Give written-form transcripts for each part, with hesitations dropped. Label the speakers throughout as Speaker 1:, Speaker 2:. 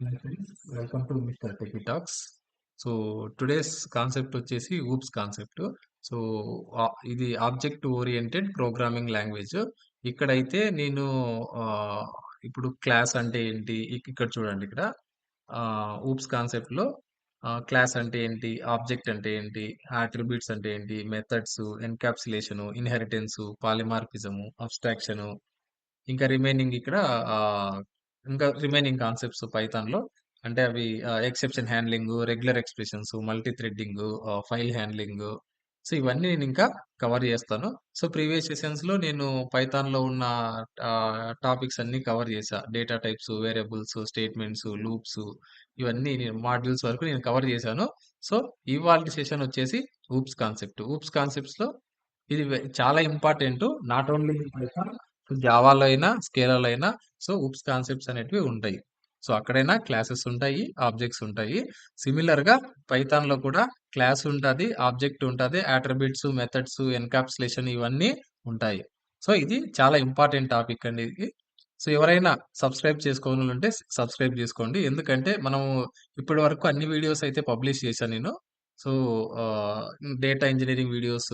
Speaker 1: Hi friends, welcome to Mr. Techie Talks. So today's concept వచ్చేసి oops concept. So ఇది object oriented programming language. ఇక్కడైతే నేను ఆ, ఇప్పుడు క్లాస్ అంటే ఏంటి, ఇక్కడ చూడండి. ఇక్కడ ఊప్స్ కాన్సెప్ట్ లో క్లాస్ అంటే ఏంటి, ఆబ్జెక్ట్ అంటే ఏంటి, అట్రిబ్యూట్స్ అంటే ఏంటి, మెథడ్స్, ఎన్కాప్సులేషన్, ఇన్హెరిటెన్స్, పాలిమార్ఫిజము, అబ్స్ట్రాక్షన్, ఇంకా రిమైనింగ్ ఇక్కడ ఆ, ఇంకా రిమైనింగ్ కాన్సెప్ట్స్ పైథాన్ లో అంటే అవి exception handling, regular expressions, multi threading, file handling. So ఇవన్నీ నేను ఇంకా కవర్ చేస్తాను. సో ప్రీవియస్ సెషన్స్ లో నేను పైథాన్ లో ఉన్న టాపిక్స్ అన్ని కవర్ చేశా. Data types, variables, statements, loops, ఇవన్నీ మాడ్యూల్స్ వరకు నేను కవర్ చేశాను. సో ఇవాళ సెషన్ వచ్చేసి ఊప్స్ కాన్సెప్ట్. ఊప్స్ కాన్సెప్ట్స్ లో ఇది చాలా ఇంపార్టెంట్. నాట్ ఓన్లీ పైథాన్, జావాలో అయినా స్కేలాలో అయినా సో ఊప్స్ కాన్సెప్ట్స్ అనేటివి ఉంటాయి. సో అక్కడైనా క్లాసెస్ ఉంటాయి, ఆబ్జెక్ట్స్ ఉంటాయి. సిమిలర్ గా పైథాన్ లో కూడా క్లాస్ ఉంటది, ఆబ్జెక్ట్ ఉంటది, అట్రిబ్యూట్స్, మెథడ్స్, ఎన్కాప్సులేషన్ ఇవన్నీ ఉంటాయి. సో ఇది చాలా ఇంపార్టెంట్ టాపిక్ అండి ఇది. సో ఎవరైనా సబ్స్క్రైబ్ చేసుకోవాలి ఉంటే సబ్స్క్రైబ్ చేసుకోండి. ఎందుకంటే మనము ఇప్పటి వరకు అన్ని వీడియోస్ అయితే పబ్లిష్ చేశాను నేను. So data engineering videos,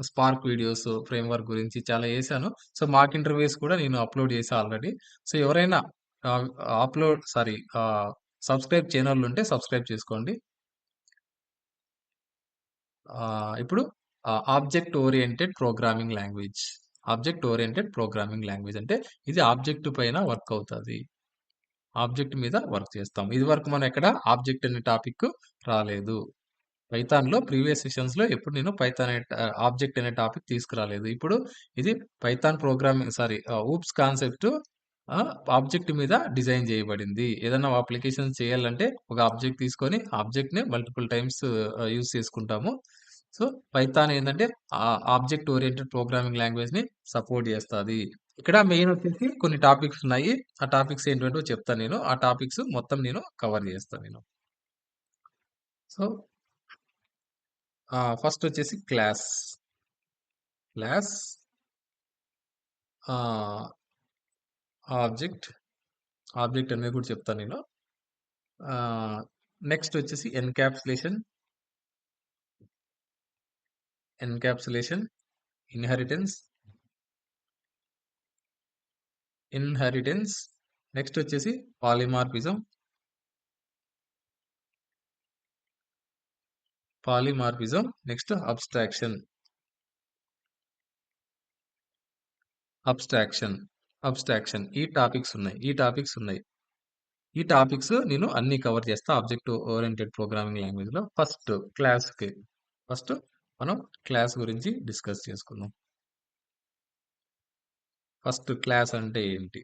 Speaker 1: spark videos, framework గురించి చాలా చేశాను. సో మాక్ ఇంటర్వ్యూస్ కూడా నేను అప్లోడ్ చేశాను ఆల్రెడీ. సో ఎవరైనా అప్లోడ్ సారీ సబ్స్క్రైబ్ చేయనోళ్ళు ఉంటే సబ్స్క్రైబ్ చేసుకోండి. ఇప్పుడు object oriented programming language. Object oriented programming language అంటే ఇది ఆబ్జెక్ట్ పైన వర్క్ అవుతుంది, ఆబ్జెక్ట్ మీద వర్క్ చేస్తాం. ఇది వరకు మనం ఎక్కడ ఆబ్జెక్ట్ అనే టాపిక్ రాలేదు. పైథాన్ లో ప్రీవియస్ సెషన్స్ లో ఎప్పుడు నేను పైథాన్ అనే ఆబ్జెక్ట్ అనే టాపిక్ తీసుకురాలేదు. ఇప్పుడు ఇది Python programming sorry oops concept object మీద డిజైన్ చేయబడింది. ఏదైనా అప్లికేషన్ చేయాలంటే ఒక ఆబ్జెక్ట్ తీసుకొని ఆబ్జెక్ట్ ని మల్టిపుల్ టైమ్స్ యూజ్ చేసుకుంటాము. సో పైథాన్ ఏంటంటే ఆబ్జెక్ట్ ఓరియంటెడ్ ప్రోగ్రామింగ్ లాంగ్వేజ్ ని సపోర్ట్ చేస్తుంది. ఇక్కడ మెయిన్ వచ్చేసి కొన్ని టాపిక్స్ ఉన్నాయి. ఆ టాపిక్స్ ఏంటంటో చెప్తాను నేను. ఆ టాపిక్స్ మొత్తం నేను కవర్ చేస్తాను నేను. సో ఫస్ట్ వచ్చేసి క్లాస్. క్లాస్, ఆబ్జెక్ట్, ఆబ్జెక్ట్ అనేది కూడా చెప్తాను నేను. నెక్స్ట్ వచ్చేసి encapsulation, encapsulation, inheritance, inheritance. Next వచ్చేసి polymorphism, polymorphism. Next abstraction, abstraction, abstraction. ఈ టాపిక్స్ నేను అన్ని కవర్ చేస్తా ఆబ్జెక్ట్ ఓరియంటెడ్ ప్రోగ్రామింగ్ లాంగ్వేజ్ లో. ఫస్ట్ మనం క్లాస్ గురించి డిస్కస్ చేసుకుందాం. ఫస్ట్ క్లాస్ అంటే ఏంటి?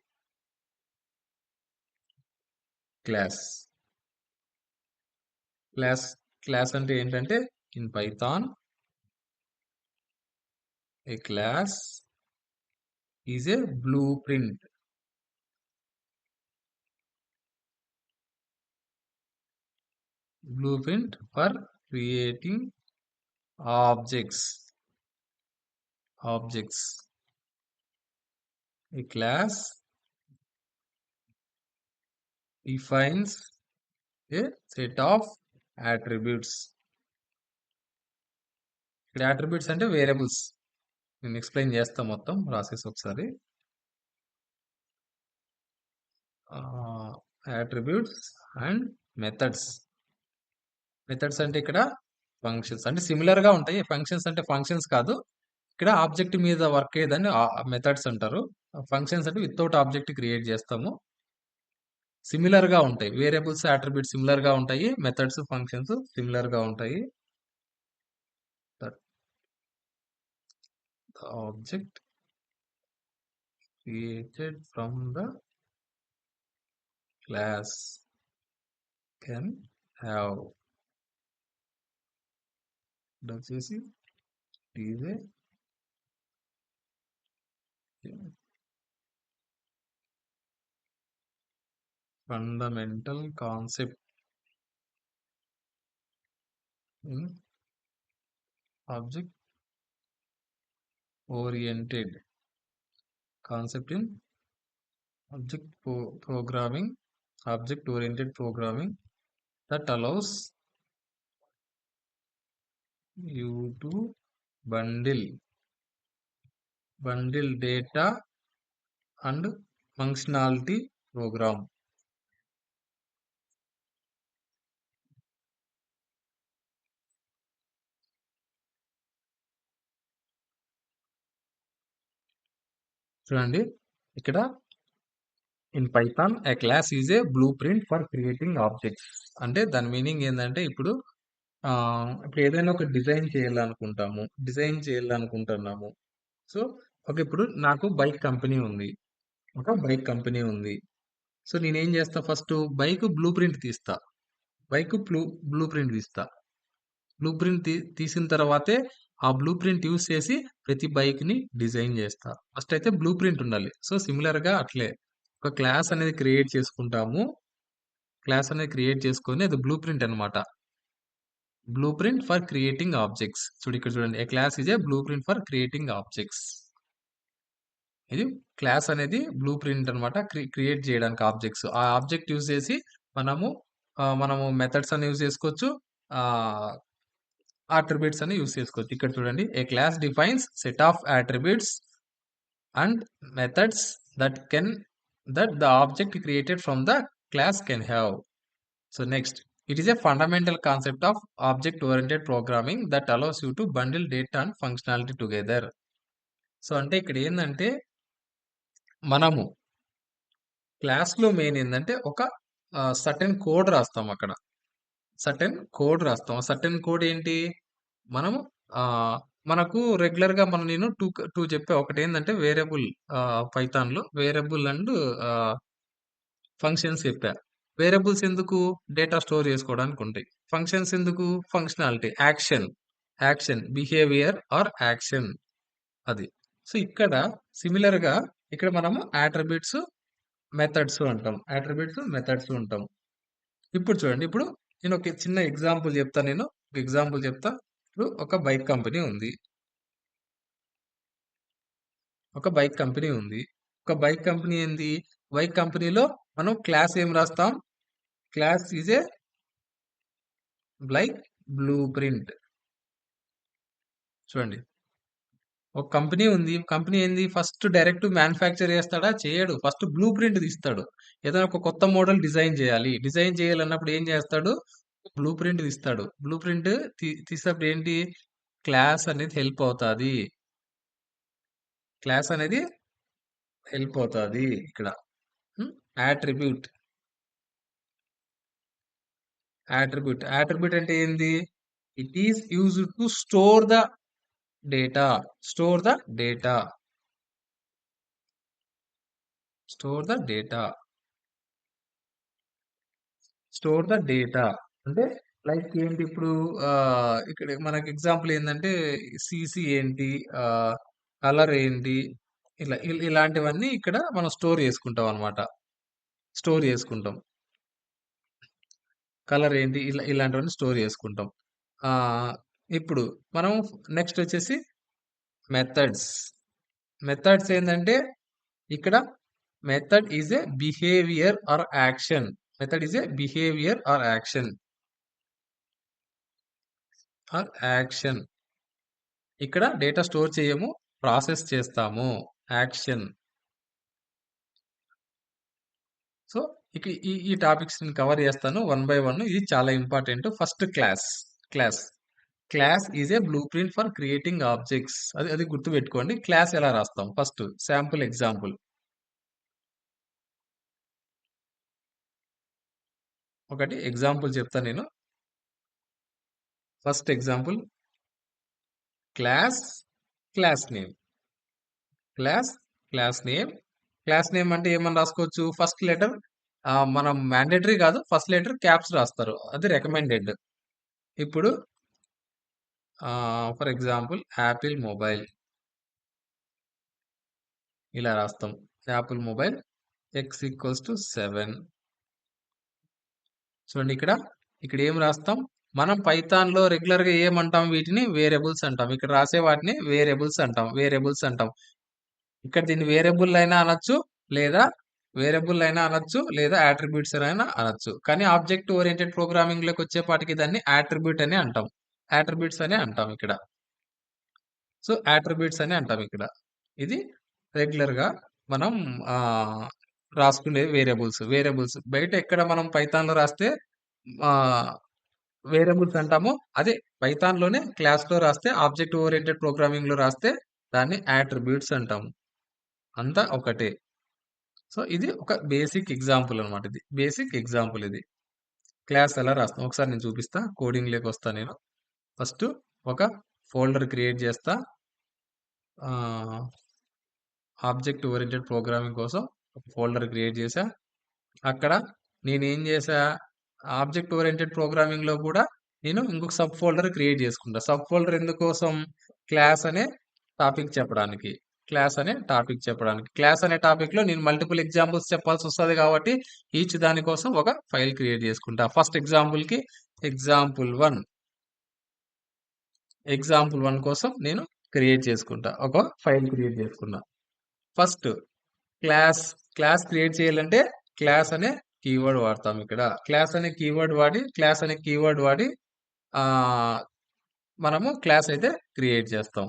Speaker 1: క్లాస్, క్లాస్ క్లాస్ అంటే ఏంటంటే in Python a class is a blueprint, blueprint for creating objects. Objects, a class defines a set of attributes. ఇక్కడ attributes అంటే వేరియబుల్స్. నేను ఎక్స్ప్లెయిన్ చేస్తా మొత్తం రాసేసి ఒకసారి. Attributes and methods. మెథడ్స్ అంటే ఇక్కడ ఫంక్షన్స్ అంటే సిమిలర్ గా ఉంటాయి. ఫంక్షన్స్ అంటే ఫంక్షన్స్ కాదు. ఇక్కడ ఆబ్జెక్ట్ మీద వర్క్ అయ్యేదాన్ని మెథడ్స్ అంటారు. ఫంక్షన్స్ అంటే వితౌట్ ఆబ్జెక్ట్ క్రియేట్ చేస్తాము. సిమిలర్ గా ఉంటాయి. వేరియబుల్స్, అట్రిబ్యూట్స్ సిమిలర్ గా ఉంటాయి. మెథడ్స్, ఫంక్షన్స్ సిమిలర్ గా ఉంటాయి. The object created from the class can have వచ్చేసి is a fundamental concept in object oriented concept in object programming Object oriented programming that allows you to bundle data and functionality program. చూడండి ఇక్కడ in Python a class is a blueprint for creating objects. అంటే దాని meaning ఏంటంటే ఇప్పుడు ఏదైనా ఒక design చేయాలనుకుంటున్నాము. So okay, ఇప్పుడు నాకు బైక్ కంపెనీ ఉంది. సో నేనేం చేస్తా, ఫస్ట్ బైక్ బ్లూ ప్రింట్ తీస్తా. బైక్ బ్లూ ప్రింట్ తీస్తా. బ్లూ ప్రింట్ తీసిన తర్వాతే ఆ బ్లూ ప్రింట్ యూస్ చేసి ప్రతి బైక్ ని డిజైన్ చేస్తా. ఫస్ట్ అయితే బ్లూ ప్రింట్ ఉండాలి. సో సిమిలర్ గా అట్లే ఒక క్లాస్ అనేది క్రియేట్ చేసుకుంటాము. క్లాస్ అనేది క్రియేట్ చేసుకొని అది బ్లూ ప్రింట్ అనమాట. Blueprint for creating objects. ఇక్కడ చూడండి, a class is a blueprint for creating objects. ఇది క్లాస్ అనేది బ్లూ ప్రింట్ అనమాట, క్రియేట్ చేయడానికి ఆబ్జెక్ట్స్. ఆ ఆబ్జెక్ట్ యూజ్ చేసి మనము మెథడ్స్ అని యూజ్ చేసుకోవచ్చు, అట్రిబ్యూట్స్ అని యూజ్ చేసుకోవచ్చు. ఇక్కడ చూడండి, a class defines set of attributes and methods that the object created from the class can have. So next, it is a fundamental concept of object oriented programming that allows you to bundle data and functionality together. So అంటే ఇక్కడ ఏంటంటే మనము class లో main ఏంటంటే ఒక certain code రాస్తాం. అక్కడ certain code ఏంటి, మనము మనకు రెగ్యులర్ గా నేను టూ చెప్పా. ఒకటి ఏంటంటే వేరియబుల్, పైథాన్ లో వేరియబుల్ అండ్ ఫంక్షన్స్ చెప్పా. వేరియబుల్స్ ఎందుకు, డేటా స్టోర్ చేసుకోవడానికి ఉంటాయి. ఫంక్షన్స్ ఎందుకు, functionality, action behaviour or action అది. సో ఇక్కడ సిమిలర్ గా ఇక్కడ మనము అట్రిబ్యూట్స్ మెథడ్స్ అంటాం. ఇప్పుడు చూడండి, ఇప్పుడు నేను ఒక చిన్న ఎగ్జాంపుల్ చెప్తా. ఇప్పుడు ఒక బైక్ కంపెనీ ఉంది. ఒక బైక్ కంపెనీ ఏంది, బైక్ కంపెనీలో మనం క్లాస్ ఏం రాస్తాం, class is A bike blue print. చూడండి, ఒక కంపెనీ ఉంది. కంపెనీ ఏంది, ఫస్ట్ డైరెక్ట్ మ్యానుఫ్యాక్చర్ చేస్తాడా, చేయడు. ఫస్ట్ బ్లూ ప్రింట్ తీస్తాడు. ఏదైనా ఒక కొత్త మోడల్ డిజైన్ చేయాలన్నప్పుడు ఏం చేస్తాడు, బ్లూ ప్రింట్ తీస్తాడు. బ్లూ ప్రింట్ తీసినప్పుడు ఏంటి, క్లాస్ అనేది హెల్ప్ అవుతుంది. ఇక్కడ అట్రిబ్యూట్ అంటే ఏంది, it is used to store the data. అంటే లైక్ ఏంటి, ఇప్పుడు ఇక్కడ మనకి ఎగ్జాంపుల్ ఏంటంటే సిసి ఏంటి, కలర్ ఏంటి, ఇలాంటివన్నీ ఇక్కడ మనం స్టోర్ చేసుకుంటాం. కలర్ ఏంటి, ఇలాంటివన్నీ స్టోర్ చేసుకుంటాం. ఇప్పుడు మనం నెక్స్ట్ వచ్చేసి మెథడ్స్ ఏంటంటే ఇక్కడ method is a behaviour or action. ఇక్కడ డేటా స్టోర్ చేయము, ప్రాసెస్ చేస్తాము, యాక్షన్. సో ఇక ఈ టాపిక్స్ నేను కవర్ చేస్తాను 1 by 1. ఇది చాలా important. First class is a blueprint for creating objects. అది గుర్తుపెట్టుకోండి. క్లాస్ ఎలా రాస్తాం, ఫస్ట్ శాంపుల్ ఎగ్జాంపుల్. ఒకటి ఎగ్జాంపుల్ చెప్తా నేను. First example, class name. Class name అంటే ఏమని రాసుకోవచ్చు, ఫస్ట్ లెటర్ మనం మ్యాండేటరీ కాదు, ఫస్ట్ లెటర్ క్యాప్స్ రాస్తారు, అది రికమెండెడ్. ఇప్పుడు ఫర్ ఎగ్జాంపుల్ యాపిల్ మొబైల్ ఇలా రాస్తాం. Apple mobile x=7. చూడండి, ఇక్కడ ఏం రాస్తాం, మనం పైథాన్ లో రెగ్యులర్ గా ఏమంటాం, వీటిని వేరియబుల్స్ అంటాం. ఇక్కడ రాసే వాటిని వేరియబుల్స్ అంటాం. ఇక్కడ దీన్ని వేరియబుల్ అయినా అనొచ్చు, లేదా వేరియబుల్ అయినా అనొచ్చు లేదా అట్రిబ్యూట్స్ అయినా అనొచ్చు. కానీ ఆబ్జెక్ట్ ఓరియెంటెడ్ ప్రోగ్రామింగ్‌లోకి వచ్చేపాటికి దాన్ని అట్రిబ్యూట్ అని అంటాం. అట్రిబ్యూట్స్ అనే అంటాం ఇక్కడ. సో, అట్రిబ్యూట్స్ అని అంటాం ఇక్కడ. ఇది రెగ్యులర్‌గా మనం ఆహ్, రాసుకునే వేరియబుల్స్. వేరియబుల్స్ బయట ఎక్కడ మనం పైథాన్‌లో రాస్తే ఆహ్, వేరియబుల్స్ అంటామో అదే పైథాన్‌లోనే క్లాస్‌లో రాస్తే ఆబ్జెక్ట్ ఓరియెంటెడ్ ప్రోగ్రామింగ్‌లో రాస్తే దాన్ని అట్రిబ్యూట్స్ అంటాము. అంతా ఒకటే. సో, ఇది ఒక బేసిక్ ఎగ్జాంపుల్ అన్నమాట ఇది. బేసిక్ ఎగ్జాంపుల్ ఇది. క్లాస్ ఎలా రాస్తాం? ఒకసారి నేను చూపిస్తా. కోడింగ్‌లోకొస్తా నేను. ఫస్ట్ ఒక ఫోల్డర్ క్రియేట్ చేస్తా. ఆహ్, ఆబ్జెక్ట్ ఓరియెంటెడ్ ప్రోగ్రామింగ్ కోసం ఒక ఫోల్డర్ క్రియేట్ చేశా. అక్కడ నేనేం చేశా? ఆబ్జెక్ట్ ఓరియెంటెడ్ ప్రోగ్రామింగ్‌లో కూడా నేను ఇంకొక సబ్ ఫోల్డర్ క్రియేట్ చేసుకుంటా. సబ్ ఫోల్డర్ ఎందుకోసం? క్లాస్ అనే టాపిక్ చెప్పడానికి. క్లాస్ అనే టాపిక్ చెప్పడానికి. క్లాస్ అనే టాపిక్‌లో నేను మల్టిపుల్ ఎగ్జాంపుల్స్ చెప్పాల్సొస్తది కాబట్టి, ఈచ్ దాని కోసం ఒక ఫైల్ క్రియేట్ చేసుకుంటా. ఫస్ట్ ఎగ్జాంపుల్‌కి ఎగ్జాంపుల్1, ఎగ్జాంపుల్1 కోసం నేను క్రియేట్ చేసుకుంటా. ఒక ఫైల్ క్రియేట్ చేసుకున్నా. ఫస్ట్ క్లాస్, క్లాస్ క్రియేట్ చేయాలంటే క్లాస్ అనే కీవర్డ్ వాడతాం ఇక్కడ. క్లాస్ అనే కీవర్డ్ వాడి ఆహ్, మనము క్లాస్ అయితే క్రియేట్ చేస్తాం.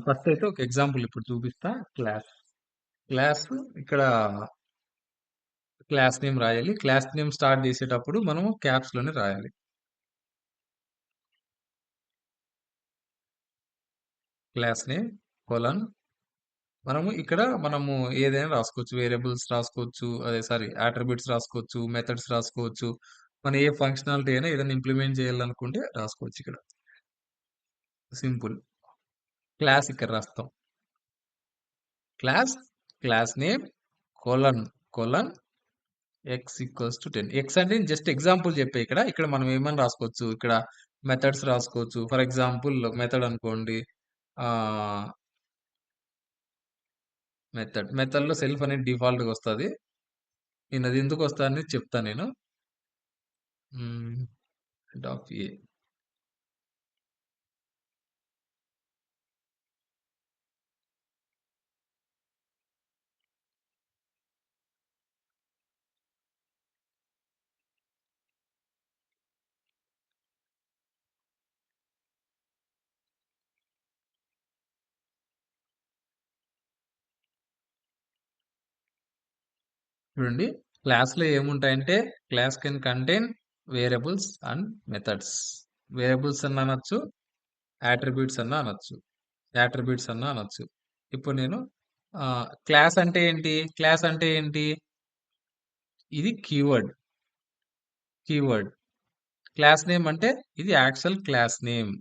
Speaker 1: ఫస్ట్ అయితే ఒక ఎగ్జాంపుల్ ఇప్పుడు చూపిస్తా. క్లాస్. క్లాస్ ఇక్కడ క్లాస్ నేమ్ రాయాలి. క్లాస్ నేమ్ స్టార్ట్ చేసేటప్పుడు మనము క్యాప్స్ లోనే రాయాలి. క్లాస్ నేమ్ కోలన్ మనము ఏదైనా రాసుకోవచ్చు. వేరియబుల్స్ రాసుకోవచ్చు. అదే సారీ అట్రిబ్యూట్స్ రాసుకోవచ్చు. మెథడ్స్ రాసుకోవచ్చు. మనం ఏ ఫంక్షనాలిటీ అయినా ఏదైనా ఇంప్లిమెంట్ చేయాలనుకుంటే రాసుకోవచ్చు ఇక్కడ. సింపుల్. క్లాస్ ఇక్కడ రాస్తాం. Class, class name colon, colon X equals to 10. X అంటే జస్ట్ ఎగ్జాంపుల్ చెప్పే ఇక్కడ. ఇక్కడ మనం ఏమని రాసుకోవచ్చు. ఇక్కడ మెథడ్స్ రాసుకోవచ్చు. ఫర్ ఎగ్జాంపుల్ మెథడ్ అనుకోండి. ఆహ్, మెథడ్‌లో సెల్ఫ్ అనేది డిఫాల్ట్‌గా వస్తది. నేను అది ఎందుకు వస్తదనేది చెప్తా నేను. హ్మ్. ఆఫ్ ఏ చూడండి. క్లాస్‌లో ఏముంటాయంటే class can contain variables and methods. Variables అన్నా అనొచ్చు. అట్రిబ్యూట్స్ అన్నా అనొచ్చు. అట్రిబ్యూట్స్ అన్నా అనొచ్చు. ఇప్పుడు నేను క్లాస్ అంటే ఏంటి? క్లాస్ అంటే ఏంటి? ఇది కీవర్డ్. కీవర్డ్. క్లాస్ నేమ్ అంటే ఇది actual class name.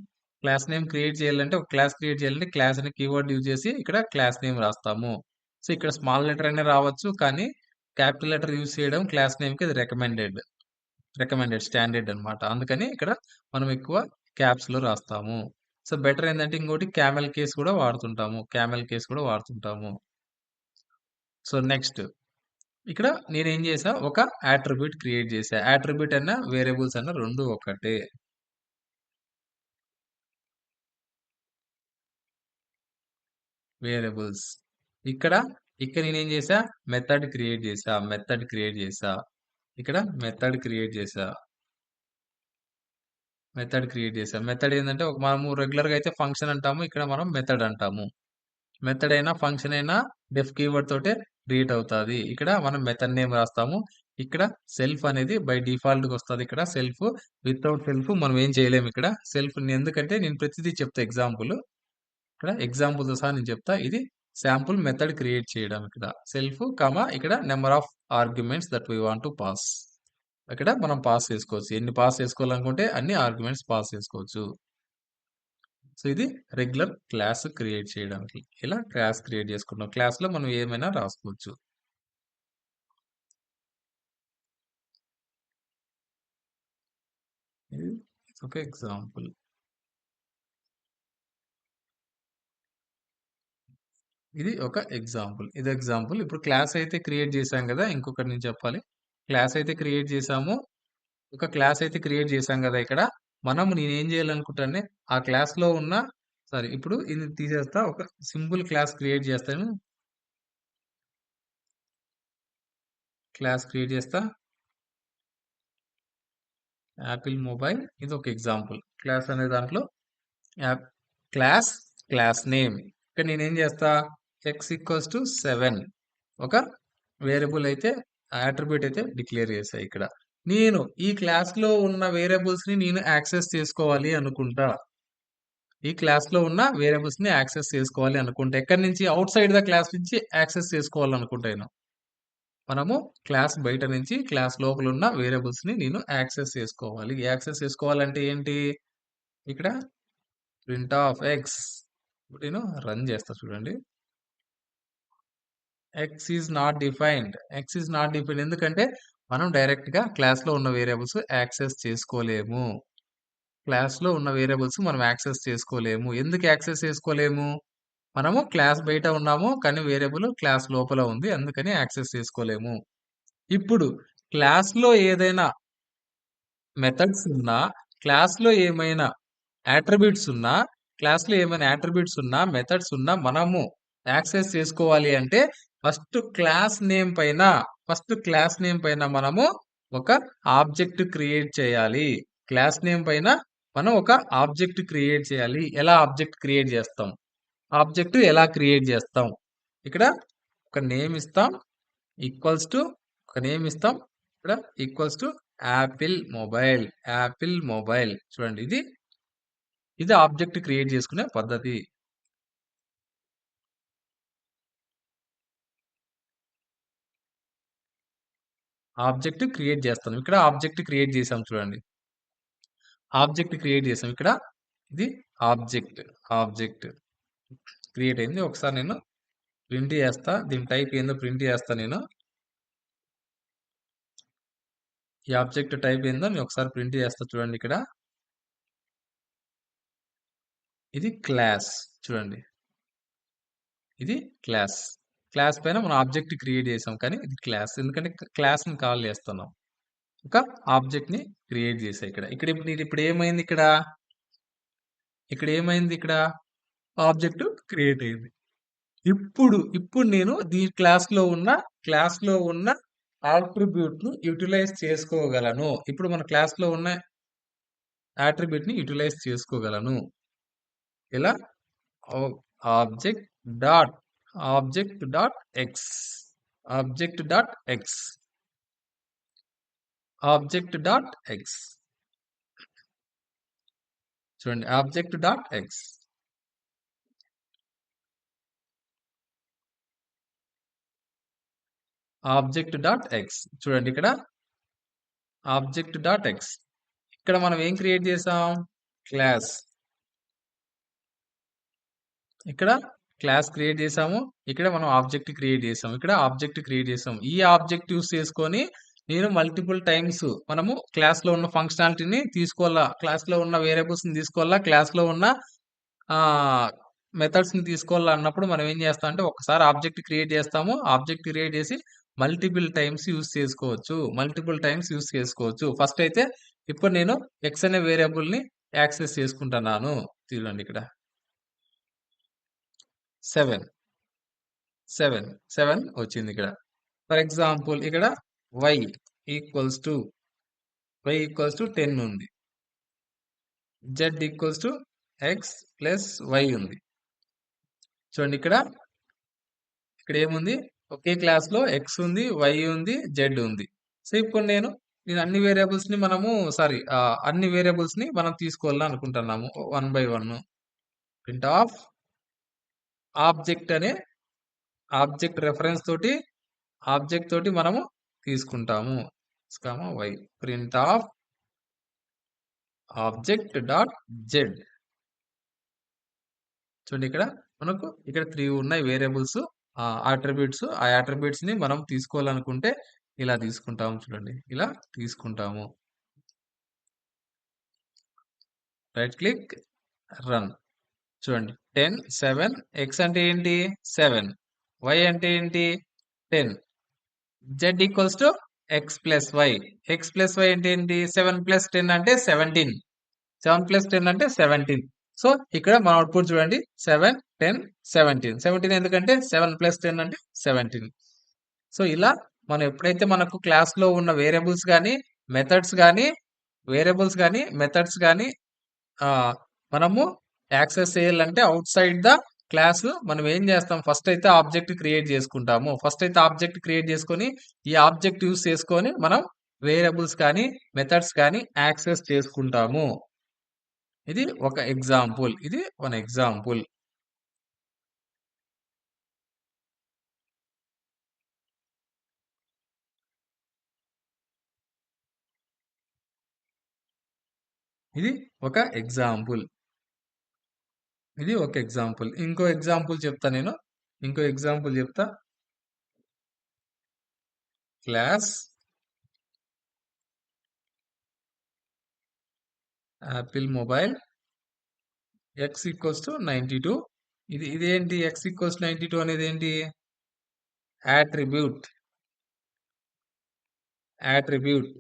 Speaker 1: Class name create చేయాలంటే ఒక క్లాస్ క్రియేట్ చేయాలంటే క్లాస్ అనే కీవర్డ్ యూజ్ చేసి ఇక్కడ క్లాస్ నేమ్ రాస్తాము. సో, ఇక్కడ స్మాల్ లెటర్ అయినా రావచ్చు. కానీ క్యాపిటల్ లెటర్ యూజ్ చేయడం క్లాస్ నేమ్‌కి అది రికమెండెడ్. రికమెండెడ్ స్టాండర్డ్ అన్నమాట. అందుకని ఇక్కడ మనం ఎక్కువ క్యాప్స్‌లో రాస్తాము. సో, బెటర్ ఏందంటే ఇంకోటి క్యామెల్ కేస్ కూడా వాడుతుంటాము. క్యామెల్ కేస్ కూడా వాడుతుంటాము. సో, నెక్స్ట్ ఇక్కడ నేనేం చేశా ఒక అట్రిబ్యూట్ క్రియేట్ చేశా. అట్రిబ్యూట్ అన్నా, వేరియబుల్స్ అన్నా 2 ఒకటే. వేరియబుల్స్. ఇక్కడ, ఇక్కడ నేనేం చేశా మెథడ్ క్రియేట్ చేశా. మెథడ్ క్రియేట్ చేశా. ఇక్కడ మెథడ్ క్రియేట్ చేశా. మెథడ్ క్రియేట్ చేశా. మెథడ్ ఏందంటే మనము రెగ్యులర్‌గా అయితే ఫంక్షన్ అంటాము. ఇక్కడ మనం మెథడ్ అంటాము. మెథడ్ అయినా, ఫంక్షన్ అయినా డెఫ్ కీవర్డ్ తోటే క్రియేట్ అవుతాది. ఇక్కడ మనం మెథడ్ నేమ్ రాస్తాము. ఇక్కడ సెల్ఫ్ అనేది బై డిఫాల్ట్‌గా వస్తది. ఇక్కడ సెల్ఫ్ వితౌట్ సెల్ఫ్ మనం ఏం చేయలేము ఇక్కడ. సెల్ఫ్ ఎందుకంటే నేను ప్రతిదీ చెప్తా ఎగ్జాంపుల్. ఇక్కడ ఎగ్జాంపుల్‌తో సహా నేను చెప్తా. ఇది సాంపుల్ మెథడ్ క్రియేట్ చేయడం ఇక్కడ. సెల్ఫ్, ఇక్కడ number of arguments that we want to pass. ఇక్కడ మనం పాస్ చేసుకోవచ్చు. ఎన్ని పాస్ చేసుకోవాలనుకుంటే అన్ని ఆర్గ్యుమెంట్స్ పాస్ చేసుకోవచ్చు. సో, ఇది రెగ్యులర్ క్లాస్ క్రియేట్ చేయడానికి. ఇలా క్లాస్ క్రియేట్ చేసుకున్నాం. క్లాస్‌లో మనం ఏమైనా రాసుకోవచ్చు. ఇది ఒక ఎగ్జాంపుల్. ఇది ఒక ఎగ్జాంపుల్. ఇది ఎగ్జాంపుల్. ఇప్పుడు క్లాస్ అయితే క్రియేట్ చేశాం గదా! ఇంకొకటి నేను చెప్పాలి. క్లాస్ అయితే క్రియేట్ చేశాము. ఒక క్లాస్ అయితే క్రియేట్ చేశాం గదా! ఇక్కడ. నేనేం చేయాలనుకుంటానే ఆ క్లాస్‌లో ఉన్న సారీ ఇప్పుడు ఇది తీసేస్తా. ఒక సింపుల్ క్లాస్ క్రియేట్ చేస్తాను. క్లాస్ క్రియేట్ చేస్తా. యాపిల్ మొబైల్ ఇది ఒక ఎగ్జాంపుల్. క్లాస్ అనే దాంట్లో యాప్ క్లాస్, క్లాస్ నేమ్. ఇక్కడ నేనేం చేస్తా, x ఈక్వల్స్ టు 7 ఒక వేరియబుల్ అయితే అట్రిబ్యూట్ అయితే డిక్లేర్ చేశా ఇక్కడ. నేను ఈ క్లాస్‌లో ఉన్న వేరియబుల్స్‌ని నేను యాక్సెస్ చేసుకోవాలి అనుకుంటా. ఈ క్లాస్‌లో ఉన్న వేరియబుల్స్‌ని యాక్సెస్ చేసుకోవాలి అనుకుంటా. ఎక్కడి నుంచి? ఔట్‌సైడ్ ద క్లాస్ నుంచి యాక్సెస్ చేసుకోవాలనుకుంటా నేను. మనము క్లాస్ బయట నుంచి క్లాస్ లోపల ఉన్న వేరియబుల్స్‌ని నేను యాక్సెస్ చేసుకోవాలి. యాక్సెస్ చేసుకోవాలంటే ఏంటి? ఇక్కడ ప్రింట్ ఆఫ్ ఎక్స్. ఇప్పుడు నేను రన్ చేస్తా చూడండి. X is not defined. X is not defined ఎందుకంటే మనం డైరెక్ట్‌గా క్లాస్‌లో ఉన్న వేరియబుల్స్ యాక్సెస్ చేసుకోలేము. క్లాస్‌లో ఉన్న వేరియబుల్స్ మనం యాక్సెస్ చేసుకోలేము. ఎందుకు యాక్సెస్ చేసుకోలేము? మనము క్లాస్ బయట ఉన్నాము. కానీ వేరియబుల్ క్లాస్ లోపల ఉంది. అందుకని యాక్సెస్ చేసుకోలేము. ఇప్పుడు క్లాస్‌లో ఏదైనా మెథడ్స్ ఉన్నా, క్లాస్‌లో ఏమైనా అట్రిబ్యూట్స్ ఉన్నా, క్లాస్‌లో ఏమైనా అట్రిబ్యూట్స్ ఉన్నా, మెథడ్స్ ఉన్నా మనము యాక్సెస్ చేసుకోవాలి అంటే ఫస్ట్ క్లాస్ నేమ్ పైన మనము ఒక ఆబ్జెక్ట్ క్రియేట్ చేయాలి. క్లాస్ నేమ్ పైన మనం ఒక ఆబ్జెక్ట్ క్రియేట్ చేయాలి. ఎలా ఆబ్జెక్ట్ క్రియేట్ చేస్తాం? ఆబ్జెక్ట్ ఎలా క్రియేట్ చేస్తాం? ఇక్కడ ఒక నేమ్ ఇస్తాం. ఈక్వల్స్ టు ఒక నేమ్ ఇస్తాం. ఇక్కడ equals to Apple mobile. Apple mobile చూడండి. ఇది ఆబ్జెక్ట్ క్రియేట్ చేసుకునే పద్ధతి. ఆబ్జెక్ట్ క్రియేట్ చేస్తాం. ఇక్కడ ఆబ్జెక్ట్ క్రియేట్ చేసాం చూడండి. ఆబ్జెక్ట్ క్రియేట్ చేసాం. ఇక్కడ ఇది ఆబ్జెక్ట్ క్రియేట్ అయింది. ఒకసారి నేను ప్రింట్ చేస్తా. దీని టైప్ ఏందో ప్రింట్ చేస్తా నేను. ఈ ఆబ్జెక్ట్ టైప్ ఏందో నేను ఒకసారి ప్రింట్ చేస్తా చూడండి ఇక్కడ. ఇది క్లాస్ చూడండి. ఇది క్లాస్. క్లాస్ పైన మనం ఆబ్జెక్ట్ క్రియేట్ చేసాం. కానీ ఇది క్లాస్. ఎందుకంటే క్లాస్‌ని కాల్ చేస్తున్నాం. ఒక ఆబ్జెక్ట్‌ని క్రియేట్ చేసా ఇక్కడ. ఇప్పుడు ఏమైంది ఇక్కడ? ఇక్కడ ఏమైంది ఇక్కడ? ఆబ్జెక్ట్ క్రియేట్ అయింది. ఇప్పుడు నేను క్లాస్‌లో ఉన్న అట్రిబ్యూట్‌ని యుటిలైజ్ చేసుకోగలను. ఇప్పుడు మన క్లాస్‌లో ఉన్న అట్రిబ్యూట్‌ని యుటిలైజ్ చేసుకోగలను. ఎలా? ఆబ్ object dot object dot x object dot x object dot x చూడండి. Object dot x object dot x చూడండి. ఇక్కడ ఆబ్జెక్ట్ డాట్ ఎక్స్ ఇక్కడ మనం ఏం క్రియేట్ చేసాం? క్లాస్. ఇక్కడ క్లాస్ క్రియేట్ చేసాము. ఇక్కడ మనం ఆబ్జెక్ట్ క్రియేట్ చేసాం. ఇక్కడ ఆబ్జెక్ట్ క్రియేట్ చేసాం. ఈ ఆబ్జెక్ట్ యూస్ చేసుకొని నేను మల్టిపుల్ టైమ్స్ మనము క్లాస్‌లో ఉన్న ఫంక్షనాలిటీని తీసుకోవాలా. క్లాస్‌లో ఉన్న వేరియబుల్స్‌ని తీసుకోవాలా. క్లాస్‌లో ఉన్న మెథడ్స్‌ని తీసుకోవాలా అన్నప్పుడు మనం ఏం చేస్తాం అంటే ఒకసారి ఆబ్జెక్ట్ క్రియేట్ చేస్తాము. ఆబ్జెక్ట్ క్రియేట్ చేసి మల్టిపుల్ టైమ్స్ యూస్ చేసుకోవచ్చు. ఫస్ట్ అయితే ఇప్పుడు నేను ఎక్స్ అనే వేరియబుల్‌ని యాక్సెస్ చేసుకుంటున్నాను. చూడండి ఇక్కడ 7 వచ్చింది ఇక్కడ. ఫర్ ఎగ్జాంపుల్ ఇక్కడ y ఈక్వల్స్ టు 10 ఉంది. z equals to x plus y ఉంది. చూడండి ఇక్కడ ఏముంది? ఒకే క్లాస్ లో x ఉంది, y ఉంది, z ఉంది. సో ఇప్పుడు నేను అన్ని వేరియబుల్స్ ని అన్ని వేరియబుల్స్ ని మనం తీసుకోవాలనుకుంటున్నాము 1 by 1. ప్రింట్ ఆఫ్ ఆబ్జెక్ట్ అనే ఆబ్జెక్ట్ రెఫరెన్స్ తోటి మనము తీసుకుంటాము. y print of object dot Z చూడండి. ఇక్కడ మనకు 3 ఉన్నాయి వేరియబుల్స్ అట్రిబ్యూట్స్. ఆ అట్రిబ్యూట్స్ ని మనం తీసుకోవాలనుకుంటే ఇలా తీసుకుంటాము. చూడండి ఇలా తీసుకుంటాము. Right click run. చూడండి 10 7 x అంటే ఏంటి? 7 y అంటే ఏంటి? 10 z equals to x plus y. x plus y అంటే ఏంటి? 7 ప్లస్ 10 అంటే 17. 7 ప్లస్ 10 అంటే 17. సో ఇక్కడ మన అవుట్పుట్ చూడండి 7 10 17 ఎందుకంటే 7 ప్లస్ 10 అంటే 17. సో ఇలా మనం ఎప్పుడైతే మనకు క్లాస్‌లో ఉన్న వేరియబుల్స్ గాని, మెథడ్స్ గాని, మెథడ్స్ గాని ఆహ్, మనము యాక్సెస్ చేయాలంటే ఔట్‌సైడ్ ద క్లాస్ మనం ఏం చేస్తాం? ఫస్ట్ అయితే ఆబ్జెక్ట్ క్రియేట్ చేసుకుంటాము. ఫస్ట్ అయితే ఆబ్జెక్ట్ క్రియేట్ చేసుకొని, ఈ ఆబ్జెక్ట్ యూజ్ చేసుకొని మనం వేరియబుల్స్ కానీ, మెథడ్స్ కానీ యాక్సెస్ చేసుకుంటాము. ఇది ఒక ఎగ్జాంపుల్. ఇది వన్ ఎగ్జాంపుల్. ఇది ఒక ఎగ్జాంపుల్. ఇది ఒక ఎగ్జాంపుల్. ఇంకో ఎగ్జాంపుల్ చెప్తా నేను. ఇంకో ఎగ్జాంపుల్ చెప్తా. Class Apple mobile x equals to 92. ఇదేంటి x ఈక్వల్స్ 92 అనేది ఏంటి? యాట్రిబ్యూట్. యాట్రిబ్యూట్.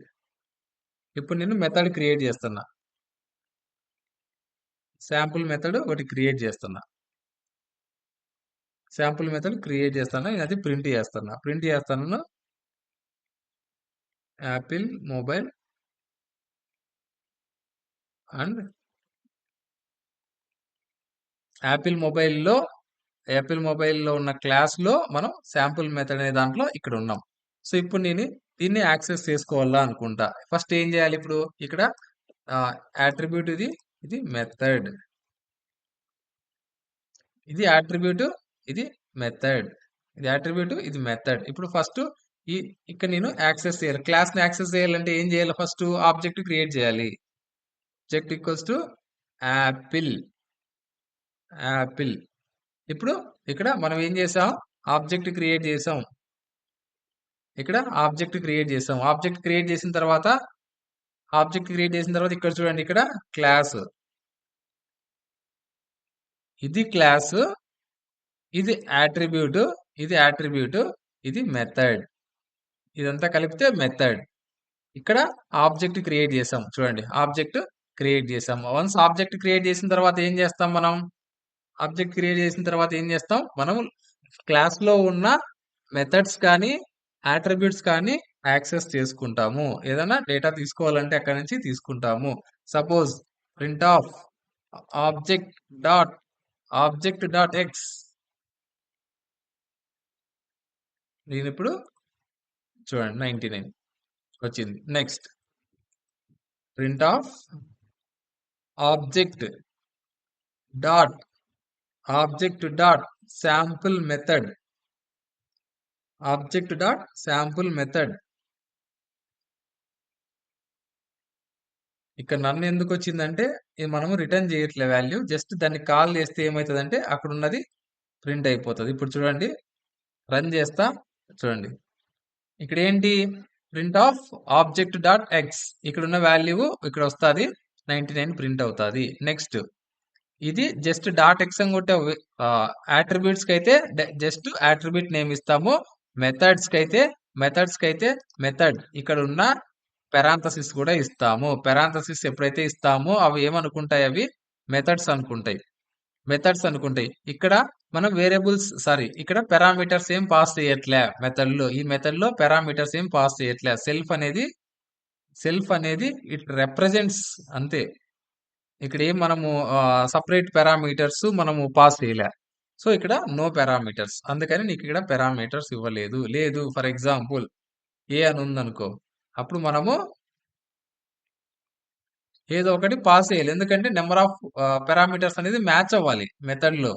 Speaker 1: ఇప్పుడు నేను మెథడ్ క్రియేట్ చేస్తున్నా. శాంపుల్ మెథడ్ ఒకటి క్రియేట్ చేస్తున్నా. శాంపుల్ మెథడ్ క్రియేట్ చేస్తాను. అది ప్రింట్ చేస్తున్నా. ప్రింట్ చేస్తాను. యాపిల్ మొబైల్ అండ్ యాపిల్ మొబైల్‌లో యాపిల్ మొబైల్‌లో ఉన్న క్లాస్‌లో మనం శాంపుల్ మెథడ్ అనే దాంట్లో ఇక్కడ ఉన్నాం. సో, ఇప్పుడు నేను దీన్ని యాక్సెస్ చేసుకోవాలా అనుకుంటా. ఫస్ట్ ఏం చేయాలి ఇప్పుడు? ఇక్కడ ఆహ్, యాట్రిబ్యూట్ ఇది మెథడ్. ఇది యాట్రిబ్యూట్, ఇది మెథడ్. ఇది యాట్రిబ్యూట్, ఇది మెథడ్. ఇప్పుడు ఫస్ట్ ఈ ఇక్కడ నేను యాక్సెస్ చేయాలి. క్లాస్‌ని యాక్సెస్ చేయాలంటే ఏం చేయాలి ఫస్ట్? ఆబ్జెక్ట్ క్రియేట్ చేయాలి. Object equals to Apple. Apple. ఇప్పుడు ఇక్కడ మనం ఏం చేసాం? ఆబ్జెక్ట్ క్రియేట్ చేసాం. ఇక్కడ ఆబ్జెక్ట్ క్రియేట్ చేసాం. ఆబ్జెక్ట్ క్రియేట్ చేసిన తర్వాత ఇక్కడ చూడండి ఇక్కడ క్లాస్. ఇది క్లాస్, ఇది యాట్రిబ్యూట్, ఇది యాట్రిబ్యూట్, ఇది మెథడ్. ఇదంతా కలిపితే మెథడ్. ఇక్కడ ఆబ్జెక్ట్ క్రియేట్ చేసాం. చూడండి ఆబ్జెక్ట్ క్రియేట్ చేసాం. వన్స్ ఆబ్జెక్ట్ క్రియేట్ చేసిన తర్వాత ఏం చేస్తాం మనం? ఆబ్జెక్ట్ క్రియేట్ చేసిన తర్వాత ఏం చేస్తాం? మనం క్లాస్‌లో ఉన్న మెథడ్స్ కానీ, అట్రిబ్యూట్స్ కానీ యాక్సెస్ చేసుకుంటాము. ఏదైనా డేటా తీసుకోవాలంటే అక్కడి నుంచి తీసుకుంటాము. Suppose print of object dot object dot X. నేనిప్పుడు చూడండి 99 వచ్చింది. Next print of object dot object dot sample method. Object dot sample method. ఇక్కడ నన్ ఎందుకొచ్చిందంటే, ఇది మనము రిటర్న్ చేయట్లే వాల్యూ. జస్ట్ దాన్ని కాల్ చేస్తే ఏమైతదంటే, అక్కడున్నది ప్రింట్ అయిపోతది. ఇప్పుడు చూడండి, రన్ చేస్తా. చూడండి. ఇక్కడేంటి? Print of object dot x. ఇక్కడున్న వాల్యూ ఇక్కడొస్తాది. 99 ప్రింట్ అవుతాది. నెక్స్ట్ ఇది జస్ట్ డాట్ ఎక్స్ అని కొట్టే యాట్రిబ్యూట్స్‌కైతే జస్ట్ యాట్రిబ్యూట్ నేమ్ ఇస్తాము. మెథడ్స్‌కైతే మెథడ్ ఇక్కడున్న పెరాంథసిస్ కూడా ఇస్తాము. పెరాంథసిస్ ఎప్పుడైతే ఇస్తామో అవి ఏమనుకుంటాయి? అవి మెథడ్స్ అనుకుంటాయి. ఇక్కడ మనం ఇక్కడ పారామీటర్స్ ఏం పాస్ చేయట్లే మెథడ్‌లో. ఈ మెథడ్‌లో పారామీటర్స్ ఏం పాస్ చేయట్లే. సెల్ఫ్ అనేది ఇట్ రిప్రజెంట్స్ అంతే. ఇక్కడ ఏం మనము సెపరేట్ పారామీటర్స్ మనము పాస్ చేయలే. సో, ఇక్కడ నో పారామీటర్స్. అందుకని నీకు ఇక్కడ పారామీటర్స్ ఇవ్వలేదు. లేదు ఫర్ ఎగ్జాంపుల్ ఏ అని ఉందనుకో. అప్పుడు మనము ఏదో ఒకటి పాస్ చేయాలి. ఎందుకంటే నంబర్ ఆఫ్ పారామీటర్స్ అనేది మ్యాచ్ అవ్వాలి మెథడ్‌లో.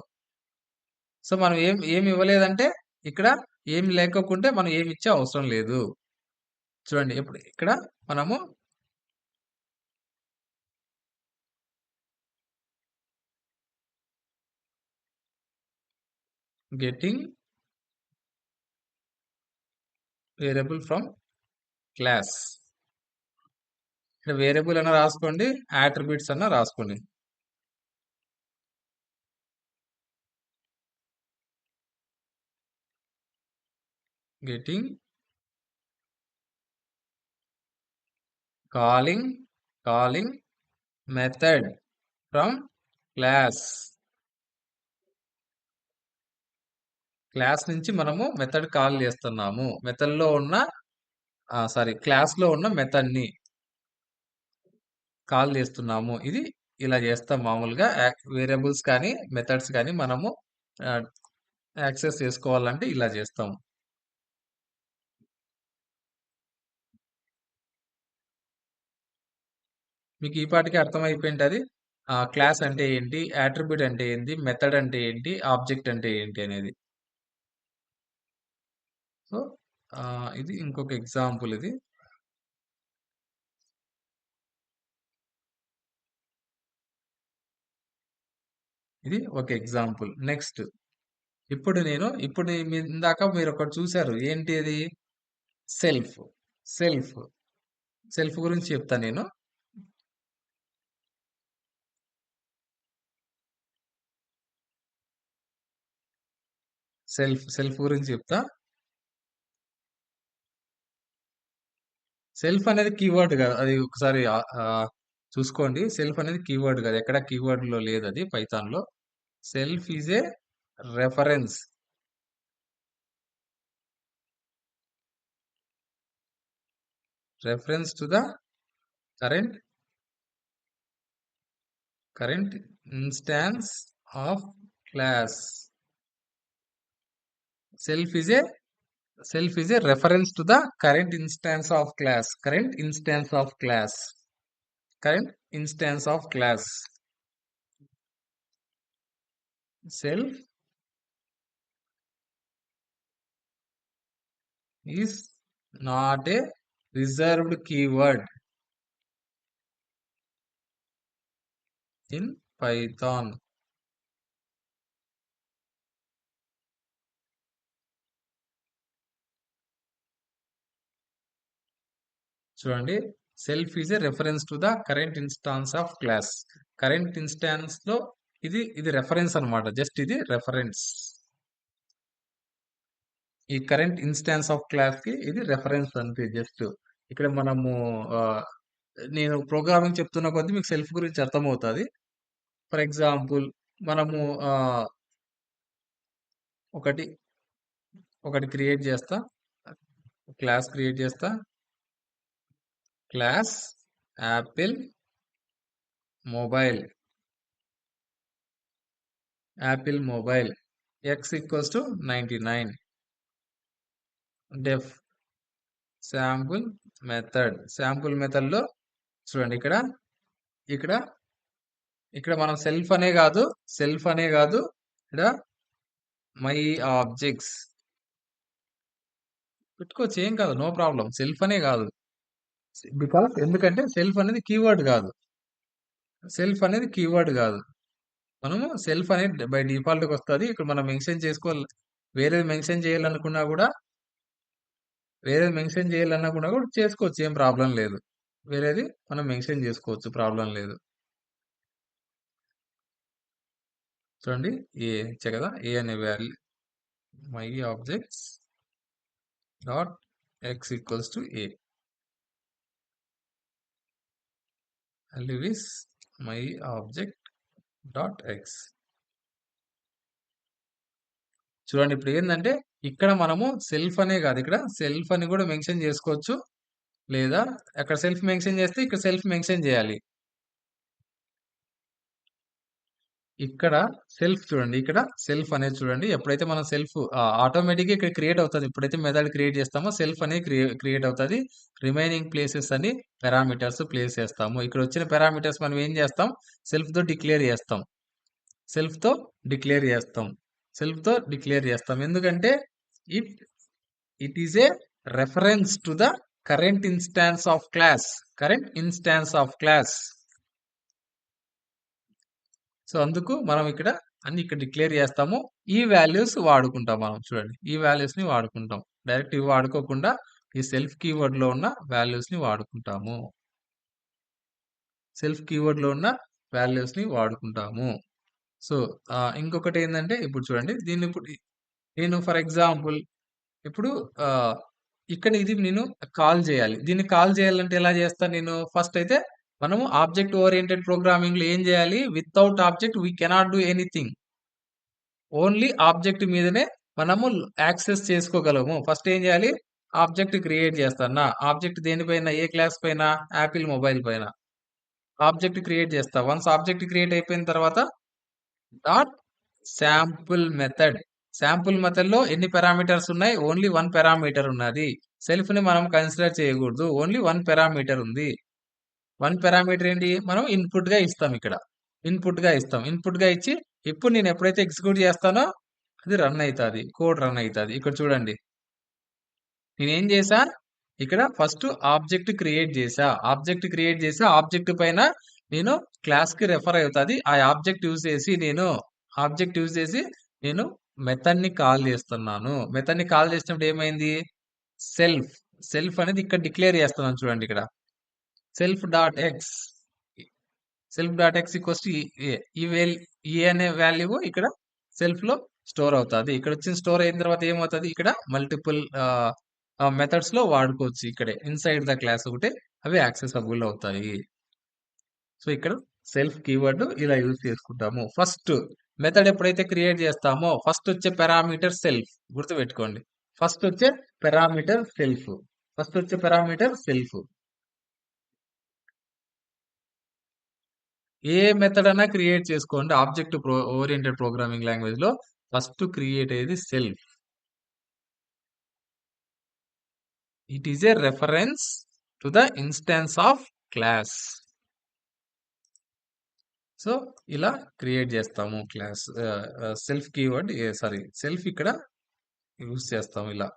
Speaker 1: సో, మనం ఏమి ఇవ్వలేదంటే ఇక్కడ ఏమి లేకోకుంటే మనం ఏమి ఇచ్చే అవసరం లేదు. చూడండి ఇప్పుడు ఇక్కడ మనము గెట్టింగ్ వేరియబుల్ ఫ్రమ్ క్లాస్. ఇక్కడ వేరియబుల్ అన్నా రాసుకోండి, అట్రిబ్యూట్స్ అన్నా రాసుకోండి. Getting calling method from class. Class నుంచి మనము మెథడ్ కాల్ చేస్తున్నాము. మెథడ్‌లో ఉన్న క్లాస్‌లో ఉన్న మెథడ్‌ని కాల్ చేస్తున్నాము. ఇది ఇలా చేస్తాం మామూలుగా. వేరియబుల్స్ కానీ, మెథడ్స్ కానీ మనము ఆహ్, యాక్సెస్ చేసుకోవాలంటే ఇలా చేస్తాం. మీకు ఈ పాటికి అర్థమైపోయింటది. క్లాస్ అంటే ఏంటి? యాట్రిబ్యూట్ అంటే ఏంటి? మెథడ్ అంటే ఏంటి? ఆబ్జెక్ట్ అంటే ఏంటి అనేది. సో, ఇది ఇంకొక ఎగ్జాంపుల్ ఇది. ఇది ఒక ఎగ్జాంపుల్. నెక్స్ట్ ఇప్పుడు ఇందాక మీరొకటి చూసారు. ఏంటి అది? సెల్ఫ్. సెల్ఫ్. సెల్ఫ్ గురించి చెప్తా నేను. సెల్ఫ్ గురించి చెప్తా. సెల్ఫ్ అనేది కీవర్డ్ కాదు. అది ఒకసారి చూసుకోండి. సెల్ఫ్ అనేది కీవర్డ్ కాదు. ఎక్కడ కీవర్డ్‌లో లేదది పైథాన్‌లో. Self is a reference. Reference to the current current instance of class. Self is a self is a reference to the current instance of class. Current instance of class. Current instance of class. Self is not a reserved keyword in Python. చూడండి, self is a reference to the current instance of class. Current instance లో ఇది reference అన్నమాట. Just ఇది reference. ఈ current instance of class కి ఇది reference అంతే. Just ఇక్కడ మనము ఆ, నేను ప్రోగ్రామింగ్ చెప్తున్న కొద్దీ మీకు సెల్ఫ్ గురించి అర్థమవుతుంది. ఫర్ ఎగ్జాంపుల్ మనము ఆ, ఒకటి ఒకటి క్రియేట్ చేస్తా. క్లాస్ క్రియేట్ చేస్తా. Class Apple mobile. Apple mobile x equals to 99. Deaf sample method లో చూడండి, ఇక్కడ ఇక్కడ మనం సెల్ఫ్ అనే కాదు ఇక్కడ మై ఆబ్జెక్ట్స్ పెట్టుకోవచ్చు. ఏం కాదు, నో ప్రాబ్లం. సెల్ఫ్ అనే కాదు, ఎందుకంటే సెల్ఫ్ అనేది కీవర్డ్ కాదు. సెల్ఫ్ అనేది కీవర్డ్ కాదు. మనము సెల్ఫ్ అనేది బై డిఫాల్ట్ గా వస్తుంది. ఇక్కడ మనం మెన్షన్ చేసుకోవాలి. వేరేది మెన్షన్ చేయాలనుకున్నా కూడా చేసుకోవచ్చు. ఏం ప్రాబ్లం లేదు. వేరేది మనం మెన్షన్ చేసుకోవచ్చు, ప్రాబ్లం లేదు. చూడండి, ఇచ్చే కదా ఏ అనే value my objects dot X equals to A. Value is my object dot x. చూడండి, ఇప్పుడు ఏంటంటే ఇక్కడ మనము సెల్ఫ్ అనే కాదు, ఇక్కడ సెల్ఫ్ అని కూడా మెన్షన్ చేసుకోవచ్చు. లేదా అక్కడ సెల్ఫ్ మెన్షన్ చేస్తే ఇక్కడ సెల్ఫ్ మెన్షన్ చేయాలి. ఇక్కడ చూడండి, ఇక్కడ సెల్ఫ్ అనేది చూడండి. ఎప్పుడైతే మనం సెల్ఫ్ ఆటోమేటిక్గా ఇక్కడ క్రియేట్ అవుతుంది. ఎప్పుడైతే మెథడ్ క్రియేట్ చేస్తామో సెల్ఫ్ అనేది క్రియేట్ అవుతుంది. రిమైనింగ్ ప్లేసెస్ అని పారామీటర్స్ ప్లేస్ చేస్తాము. ఇక్కడ వచ్చిన పారామీటర్స్ మనం ఏం చేస్తాం? సెల్ఫ్ తో డిక్లేర్ చేస్తాం. సెల్ఫ్ తో డిక్లేర్ చేస్తాం. ఎందుకంటే it it is a reference to the current instance of class. So అందుకు మనం ఇక్కడ డిక్లేర్ చేస్తాము. ఈ వాల్యూస్ వాడుకుంటాం మనం. చూడండి, ఈ వాల్యూస్ ని వాడుకుంటాం. డైరెక్ట్ ఇవి వాడుకోకుండా ఈ సెల్ఫ్ కీవర్డ్ లో ఉన్న వాల్యూస్ ని వాడుకుంటాము. సో ఇంకొకటి ఏంటంటే, ఇప్పుడు చూడండి, నేను ఫర్ ఎగ్జాంపుల్ ఇప్పుడు ఇక్కడ ఇది నేను కాల్ చేయాలి. దీన్ని కాల్ చేయాలంటే ఎలా చేస్తాను నేను? ఫస్ట్ అయితే మనము ఆబ్జెక్ట్ ఓరియంటెడ్ ప్రోగ్రామింగ్ లో ఏం చేయాలి? Without object we cannot do anything. Only object మీదనే మనము యాక్సెస్ చేసుకోగలము. ఫస్ట్ ఏం చేయాలి? ఆబ్జెక్ట్ క్రియేట్ చేస్తానా? ఆబ్జెక్ట్ దేనిపైన? ఏ క్లాస్ పైన? యాపిల్ మొబైల్ పైన. ఆబ్జెక్ట్ క్రియేట్ చేస్తా. వన్స్ ఆబ్జెక్ట్ క్రియేట్ అయిపోయిన తర్వాత dot sample method. Sample method లో ఎన్ని పారామీటర్స్ ఉన్నాయి? ఓన్లీ 1 పారామీటర్ ఉన్నది. సెల్ఫ్ ని మనం కన్సిడర్ చేయకూడదు. ఓన్లీ 1 పారామీటర్ ఉంది. 1 పారామీటర్ ఏంటి? మనం ఇన్పుట్ గా ఇస్తాం ఇక్కడ. ఇన్పుట్ గా ఇస్తాం. ఇన్పుట్ గా ఇచ్చి ఇప్పుడు నేను ఎప్పుడైతే ఎగ్జిక్యూట్ చేస్తానో అది రన్ అయితాది. కోడ్ రన్ అయితాది. ఇక్కడ చూడండి. నేనేం చేశా? ఇక్కడ ఫస్ట్ ఆబ్జెక్ట్ క్రియేట్ చేశా. ఆబ్జెక్ట్ క్రియేట్ చేసి ఆబ్జెక్ట్ పైన నేను క్లాస్ కి రెఫర్ అవుతాది. ఆ ఆబ్జెక్ట్ యూజ్ చేసి నేను మెథడ్ ని కాల్ చేస్తున్నాను. మెథడ్ ని కాల్ చేసినప్పుడు ఏమైంది? సెల్ఫ్. సెల్ఫ్ అనేది ఇక్కడ డిక్లేర్ చేస్తున్నాను చూడండి ఇక్కడ. Self dot X. Self dot X equals to ఈ అనే వాల్యూ ఇక్కడ సెల్ఫ్ లో స్టోర్ అవుతుంది. ఇక్కడ వచ్చిన స్టోర్ అయిన తర్వాత ఏమవుతుంది? ఇక్కడ మల్టిపుల్ మెథడ్స్ లో వాడుకోవచ్చు. ఇక్కడే ఇన్సైడ్ ద క్లాస్ ఒకటి అవి యాక్సెసబుల్ అవుతాయి. సో ఇక్కడ సెల్ఫ్ కీవర్డ్ ఇలా యూజ్ చేసుకుంటాము. ఫస్ట్ మెథడ్ ఎప్పుడైతే క్రియేట్ చేస్తామో ఫస్ట్ వచ్చే పారామీటర్ సెల్ఫ్. గుర్తుపెట్టుకోండి. ఫస్ట్ వచ్చే పారామీటర్ సెల్ఫ్. ఫస్ట్ వచ్చే పారామీటర్ సెల్ఫ్. ఏ మెథడ్ అయినా క్రియేట్ చేసుకోండి. ఆబ్జెక్ట్ ఓరియంటెడ్ ప్రోగ్రామింగ్ లాంగ్వేజ్ లో ఫస్ట్ క్రియేట్ అయ్యేది self. It is a reference to the instance of class. So ఇలా క్రియేట్ చేస్తాము class. Self keyword sorry self ఇక్కడ use చేస్తాము ఇలా.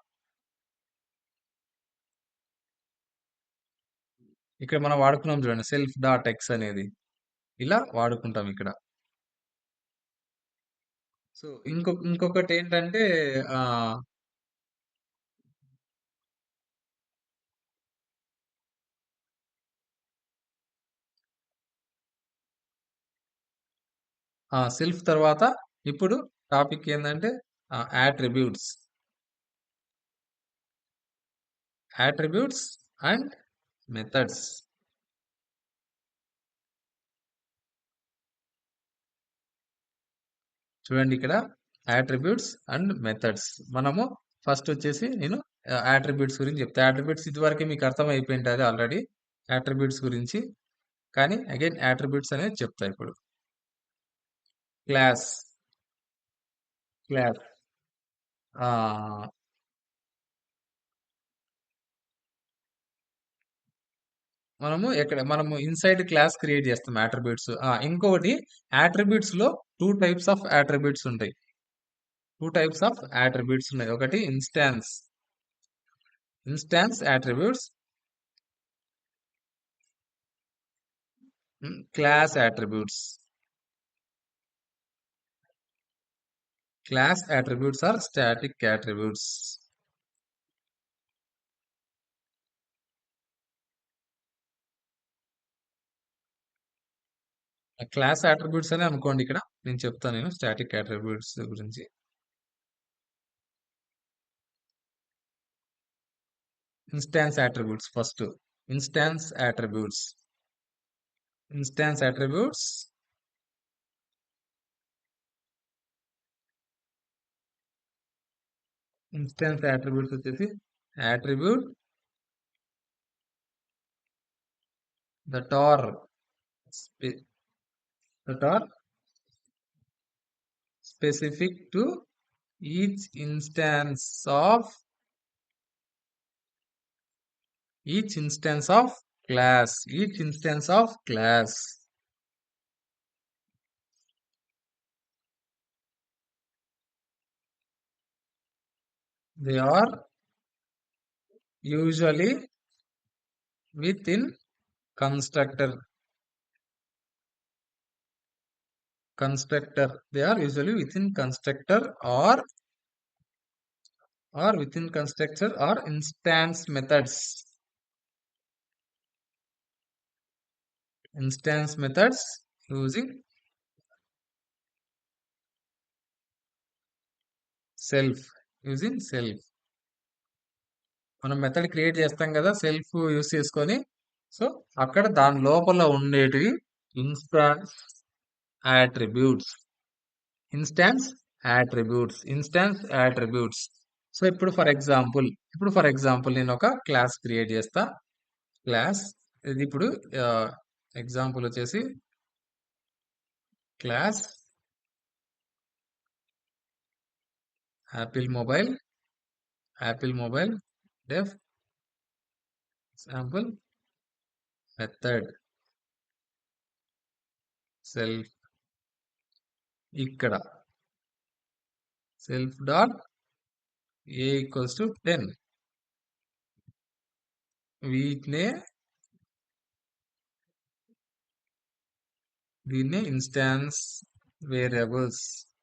Speaker 1: ఇక్కడ మనం వాడుకున్నాం చూడండి సెల్ఫ్ డాట్ ఎక్స్ అనేది. ఇలా వాడుకుంటాం ఇక్కడ. సో ఇంకొకటి ఏంటంటే సెల్ఫ్ తర్వాత ఇప్పుడు టాపిక్ ఏంటంటే యాట్రిబ్యూట్స్. Attributes and methods. చూడండి ఇక్కడ యాట్రిబ్యూట్స్ అండ్ మెథడ్స్. మనము ఫస్ట్ వచ్చేసి నేను యాట్రిబ్యూట్స్ గురించి చెప్తా. యాట్రిబ్యూట్స్ ఇదివరకే మీకు అర్థం అయిపోయింటుంది ఆల్రెడీ యాట్రిబ్యూట్స్ గురించి. కానీ అగైన్ యాట్రిబ్యూట్స్ అనేది చెప్తా ఇప్పుడు. క్లాస్. క్లాస్ మనము ఇన్సైడ్ క్లాస్ క్రియేట్ చేస్తాం యాట్రిబ్యూట్స్. ఇంకొకటి యాట్రిబ్యూట్స్ లో 2 టైప్స్ ఆఫ్ యాట్రిబ్యూట్స్ ఉంటాయి. 2 టైప్స్ ఆఫ్ యాట్రిబ్యూట్స్ ఉన్నాయి. ఒకటి instance attributes, class attributes. Class attributes are static attributes. Class attributes అని అనుకోండి. ఇక్కడ నేను చెప్తాను నేను స్టాటిక్ attributes గురించి. Instance attributes first. Instance attributes. Instance attributes instance attributes వచ్చేసి attribute that are specific to each instance of class. Each instance of class. They are usually within constructor. They are usually within constructor or within constructor or instance methods. Instance methods using self. మనం method create చేస్తాం కదా self use చేసుకొని. So అక్కడ దాని లోపల ఉండేటివి instance attributes. Instance attributes, instance attributes. So ఇప్పుడు for example నేను ఒక క్లాస్ క్రియేట్ చేస్తా. క్లాస్ ఇది ఇప్పుడు ఎగ్జాంపుల్ వచ్చేసి క్లాస్ యాపిల్ మొబైల్ డెఫ్ శాంపుల్ మెథడ్ సెల్ఫ్ ఇక్కడ self dot A equals to 10 వీటినే దీన్నే instance variables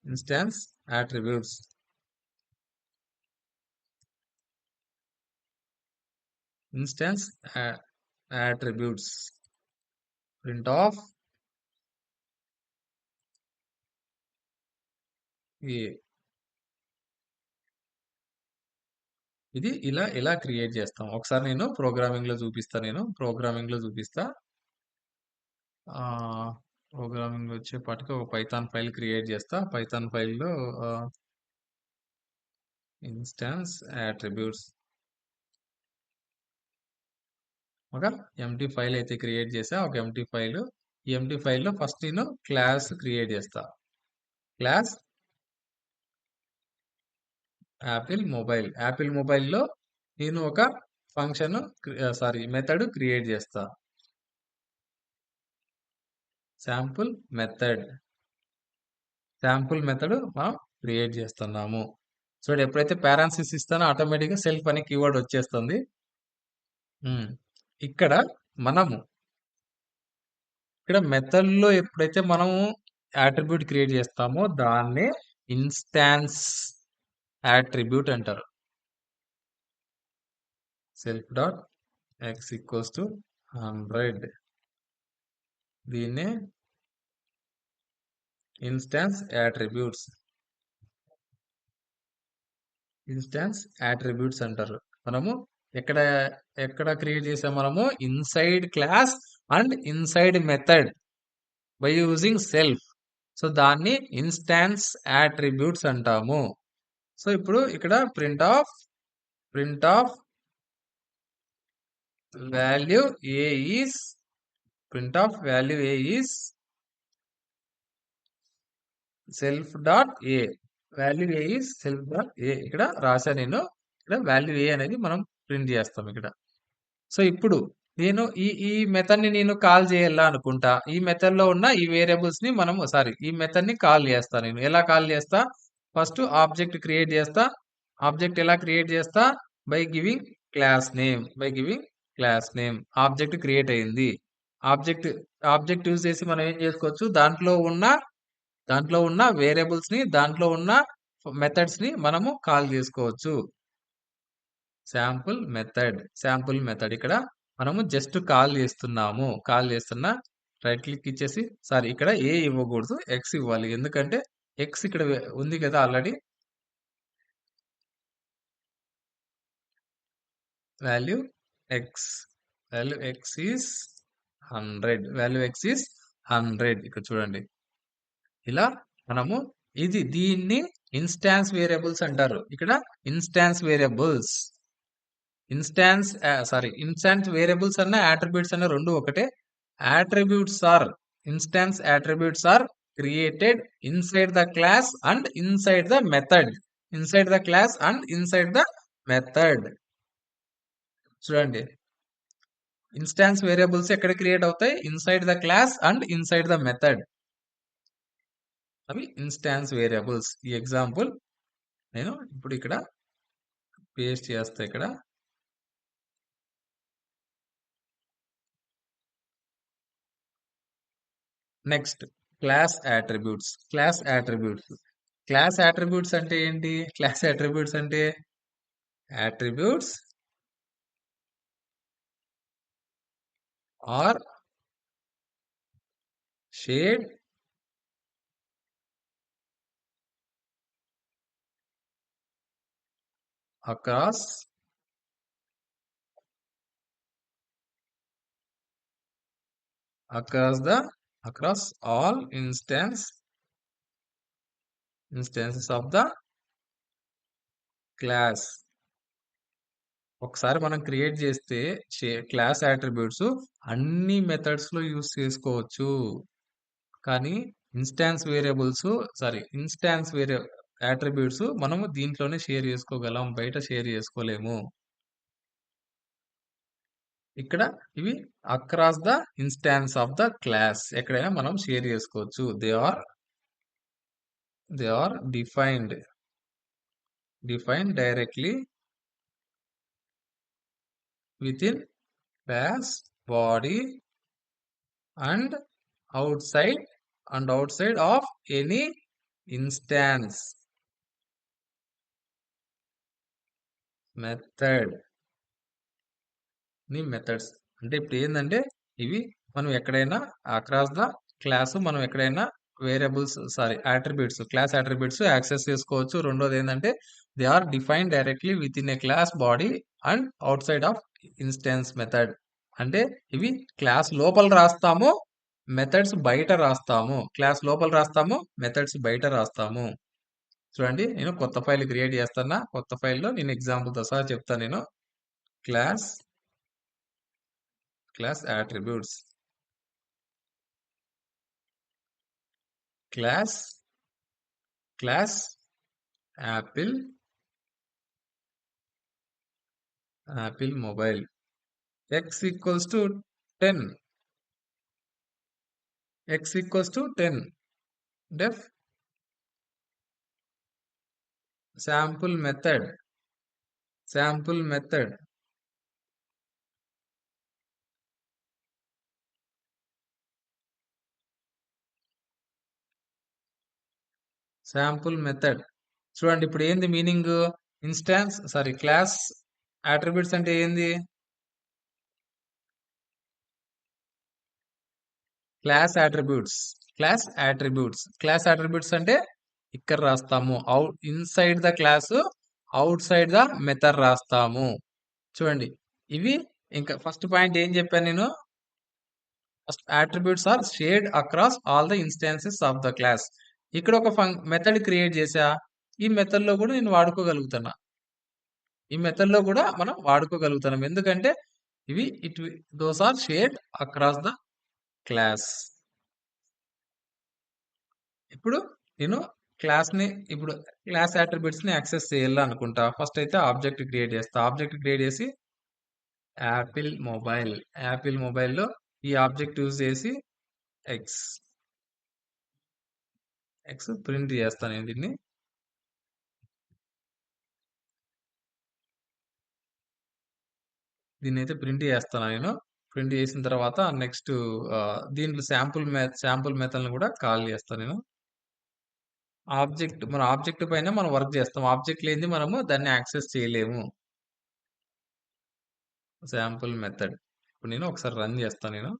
Speaker 1: instance attributes instance attributes print of a ఇది ఇలా క్రియేట్ చేస్తాం. ఒకసారి నేను ప్రోగ్రామింగ్ లో చూపిస్తా. ప్రోగ్రామింగ్ వచ్చేపాటికి ఒక పైథాన్ ఫైల్ క్రియేట్ చేస్తా. పైథాన్ ఫైల్లో ఇన్స్టాన్స్ attributes ఒక ఎంటీ ఫైల్ అయితే క్రియేట్ చేసా. ఒక ఎంటీ ఫైల్. ఈ ఎంటీ ఫైల్లో ఫస్ట్ నేను క్లాస్ క్రియేట్ చేస్తా. క్లాస్ యాపిల్ మొబైల్లో నేను ఒక ఫంక్షన్ మెథడ్ క్రియేట్ చేస్తా. శాంపుల్ మెథడ్ మనం క్రియేట్ చేస్తున్నాము. చూడండి, ఎప్పుడైతే పారాన్సిస్ ఇస్తానో ఆటోమేటిక్గా సెల్ఫ్ అనే కీవర్డ్ వచ్చేస్తుంది. ఇక్కడ మెథడ్ లో ఎప్పుడైతే మనము అట్రిబ్యూట్ క్రియేట్ చేస్తామో దాన్నే ఇన్స్టాన్స్ అట్రిబ్యూట్ అంటారు. Self dot X equals to 100 దీన్నే ఇన్స్టాన్స్ అట్రిబ్యూట్స్ అంటారు. మనము ఎక్కడ క్రియేట్ చేసాం? మనము inside class and inside method by using self. So దాన్ని ఇన్స్టాన్స్ అట్రిబ్యూట్స్ అంటాము. సో ఇప్పుడు ఇక్కడ print of value a is self dot a. Value a is self dot a ఇక్కడ రాశా నేను. ఇక్కడ వాల్యూ ఏ అనేది మనం ప్రింట్ చేస్తాం ఇక్కడ. సో ఇప్పుడు నేను ఈ మెథడ్ ని నేను కాల్ చేయాలా అనుకుంటా. ఈ మెథడ్ లో ఉన్న ఈ వేరియబుల్స్ ని ఈ మెథడ్ ని కాల్ చేస్తా. నేను ఎలా కాల్ చేస్తా? ఫస్ట్ ఆబ్జెక్ట్ క్రియేట్ చేస్తా. ఆబ్జెక్ట్ ఎలా క్రియేట్ చేస్తా? By giving class name. Object create అయింది. ఆబ్జెక్ట్ యూజ్ చేసి మనం ఏం చేసుకోవచ్చు? దాంట్లో ఉన్న వేరియబుల్స్ ని, దాంట్లో ఉన్న మెథడ్స్ ని మనము కాల్ చేసుకోవచ్చు. శాంపుల్ మెథడ్ ఇక్కడ మనము జస్ట్ కాల్ చేస్తున్నా. రైట్ క్లిక్ ఇచ్చేసి ఇక్కడ ఏ ఇవ్వకూడదు, ఎక్స్ ఇవ్వాలి. ఎందుకంటే ఎక్స్ ఇక్కడ ఉంది కదా ఆల్రెడీ. వాల్యూ ఎక్స్ ఈస్ 100 ఇక్కడ చూడండి. ఇలా మనము దీన్ని ఇన్స్టాన్స్ వేరియబుల్స్ అంటారు. ఇక్కడ ఇన్స్టాన్స్ వేరియబుల్స్ అన్న అట్రిబ్యూట్స్ అన్న రెండు ఒకటే. Instance attributes are created inside the class and inside the method. చూడండి, ఇన్స్టాన్స్ వేరియబుల్స్ ఎక్కడ క్రియేట్ అవుతాయి? Inside the class and inside the method. అవి ఇన్స్టాన్స్ వేరియబుల్స్. ఈ ఎగ్జాంపుల్ నేను ఇప్పుడు ఇక్కడ పేస్ట్ చేస్తా. ఇక్కడ నెక్స్ట్ క్లాస్ అట్రిబ్యూట్స్ అంటే ఏంటి? Attributes are shared across all instance instances of the class. ఒకసారి మనం క్రియేట్ చేస్తే క్లాస్ అట్రిబ్యూట్స్ అన్ని మెథడ్స్ లో యూస్ చేసుకోవచ్చు. కానీ ఇన్స్టాన్స్ వేరే అట్రిబ్యూట్స్ మనము దీంట్లోనే షేర్ చేసుకోగలం, బయట షేర్ చేసుకోలేము. ఇక్కడ ఇవి across the instance of the class ఎక్కడైనా మనం షేర్ చేసుకోవచ్చు. They are defined directly within class body and outside of any instance method methods. అంటే ఇప్పుడు ఏంటంటే ఇవి మనం ఎక్కడైనా అక్రాస్ ద క్లాస్ మనం ఎక్కడైనా క్లాస్ అట్రిబ్యూట్స్ యాక్సెస్ చేసుకోవచ్చు. రెండోది ఏంటంటే they are defined directly within a class body and outside of instance method. అంటే ఇవి క్లాస్ లోపల రాస్తాము, మెథడ్స్ బయట రాస్తాము. క్లాస్ లోపల రాస్తాము, మెథడ్స్ బయట రాస్తాము. చూడండి, నేను కొత్త ఫైల్ క్రియేట్ చేస్తున్నా. కొత్త ఫైల్లో నేను ఎగ్జాంపుల్తో సహా చెప్తాను. నేను class attributes class apple mobile x equals to 10 def sample method చూడండి, ఇప్పుడు ఏంది మీనింగ్? క్లాస్ అట్రిబ్యూట్స్ అంటే ఏంది? క్లాస్ అట్రిబ్యూట్స్ అంటే ఇక్కడ రాస్తాము, inside the class outside the method రాస్తాము. చూడండి, ఇవి ఇంకా ఫస్ట్ పాయింట్ ఏం చెప్పాను నేను? Attributes are shared across all the instances of the class. ఇక్కడ ఒక మెథడ్ క్రియేట్ చేసా, ఈ మెథడ్ లో కూడా నేను వాడుకోగలుగుతున్నా. మనం వాడుకోగలుగుతున్నాం. ఎందుకంటే ఇవి those are shared across the class. ఇప్పుడు నేను క్లాస్ అట్రిబ్యూట్స్ ని యాక్సెస్ చేయాలనుకుంటా. ఫస్ట్ అయితే ఆబ్జెక్ట్ క్రియేట్ చేస్తా. ఆబ్జెక్ట్ క్రియేట్ చేసి యాపిల్ మొబైల్లో ఈ ఆబ్జెక్ట్ యూజ్ చేసి ఎక్స్ ప్రింట్ చేస్తాను. నేను దీన్ని అయితే ప్రింట్ చేస్తాను. నేను ప్రింట్ చేసిన తర్వాత నెక్స్ట్ దీంట్లో శాంపుల్ మెథడ్ కూడా కాల్ చేస్తాను. నేను ఆబ్జెక్ట్ పైన మనం వర్క్ చేస్తాం. ఆబ్జెక్ట్ లేనిది మనము దాన్ని యాక్సెస్ చేయలేము. శాంపుల్ మెథడ్ ఇప్పుడు నేను ఒకసారి రన్ చేస్తాను. నేను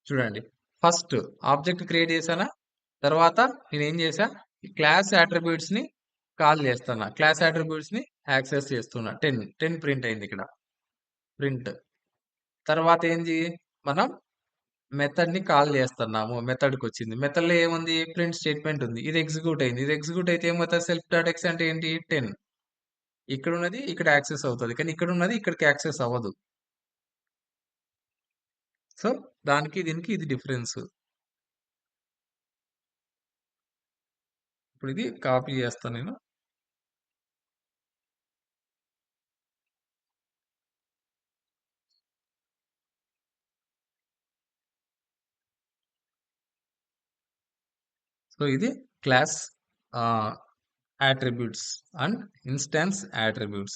Speaker 1: చూడండి, ఫస్ట్ ఆబ్జెక్ట్ క్రియేట్ చేశానా, తర్వాత నేను ఏం చేశా, క్లాస్ అట్రిబ్యూట్స్ ని కాల్ చేస్తున్నా, క్లాస్ అట్రిబ్యూట్స్ ని యాక్సెస్ చేస్తున్నా. 10 ప్రింట్ అయింది ఇక్కడ. ప్రింట్ తర్వాత ఏంది, మనం మెథడ్ ని కాల్ చేస్తున్నాము. మెథడ్కి వచ్చింది. మెథడ్ లో ఏముంది? ప్రింట్ స్టేట్మెంట్ ఉంది. ఇది ఎగ్జిక్యూట్ అయింది. ఇది ఎగ్జిక్యూట్ అయితే ఏమవుతుంది? సెల్ఫ్ డాట్ ఎక్స్ అంటే ఏంటి? 10. ఇక్కడ ఉన్నది ఇక్కడ యాక్సెస్ అవుతుంది, కానీ ఇక్కడ ఉన్నది ఇక్కడికి యాక్సెస్ అవ్వదు. సో దానికి దీనికి ఇది డిఫరెన్స్. ఇప్పుడు ఇది కాపీ చేస్తాను నేను. సో ఇది class attributes and instance attributes.